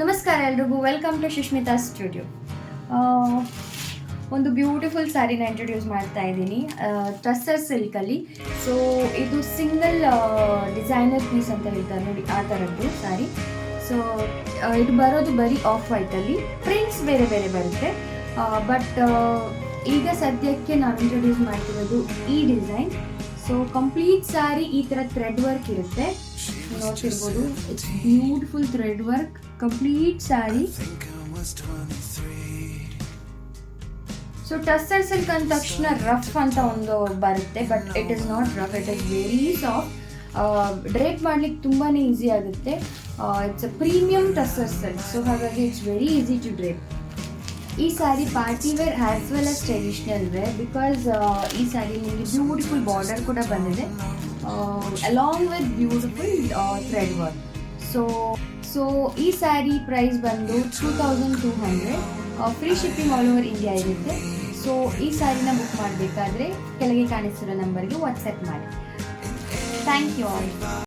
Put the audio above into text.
ನಮಸ್ಕಾರ ಎಲ್ರಿಗೂ, welcome to Sushmita studio. ಒಂದು ಬ್ಯೂಟಿಫುಲ್ ಸ್ಯಾರಿನ ಇಂಟ್ರೊಡ್ಯೂಸ್ ಮಾಡ್ತಾ ಇದ್ದೀನಿ, ಟಸ್ಸರ್ ಸಿಲ್ಕಲ್ಲಿ. ಸೊ ಇದು ಸಿಂಗಲ್ ಡಿಸೈನರ್ ಪೀಸ್ ಅಂತ ಹೇಳ್ತಾರೆ ನೋಡಿ, ಆ ಥರದ್ದು ಸ್ಯಾರಿ. ಸೊ ಇದು ಬರೋದು ಬರೀ ಆಫ್ ವೈಟಲ್ಲಿ, ಪ್ರಿಂಟ್ಸ್ ಬೇರೆ ಬೇರೆ ಬರುತ್ತೆ. ಬಟ್ ಈಗ ಸದ್ಯಕ್ಕೆ ನಾನು ಇಂಟ್ರೊಡ್ಯೂಸ್ ಮಾಡ್ತಿರೋದು ಈ ಡಿಸೈನ್. ಸೊ ಕಂಪ್ಲೀಟ್ ಸ್ಯಾರಿ ಈ ಥರ ಥ್ರೆಡ್ ವರ್ಕ್ ಇರುತ್ತೆ, ನೋಡ್ತಿರ್ಬೋದು. It's beautiful thread work complete sari. So tussar silk ಅಂದ ತಕ್ಷಣ ರಫ್ ಅಂತ ಒಂದು ಬರುತ್ತೆ, but it is not rough, it is very soft. Drape ಮಾಡ್ಲಿಕ್ಕೆ ತುಂಬಾ ಈಸಿ ಆಗುತ್ತೆ. It's a premium tussar silk, so ಹಾಗಾಗಿ it's very easy to drape. ಈ sari party wear as well as traditional wear, because ಈ ಸ್ಯಾರಿ ನಿಮಗೆ ಬ್ಯೂಟಿಫುಲ್ ಬಾರ್ಡರ್ ಕೂಡ ಬಂದಿದೆ, along with beautiful thread work. So ಈ ಸ್ಯಾರಿ ಪ್ರೈಸ್ ಬಂದು 2200, free shipping all over India ಇರುತ್ತೆ. So ಈ ಸ್ಯಾರಿನ ಬುಕ್ ಮಾಡಬೇಕಾದ್ರೆ ಕೆಳಗೆ ಕಾಣಿಸ್ತಿರೋ ನಂಬರ್ಗೆ ವಾಟ್ಸಪ್ ಮಾಡಿ. Thank you all.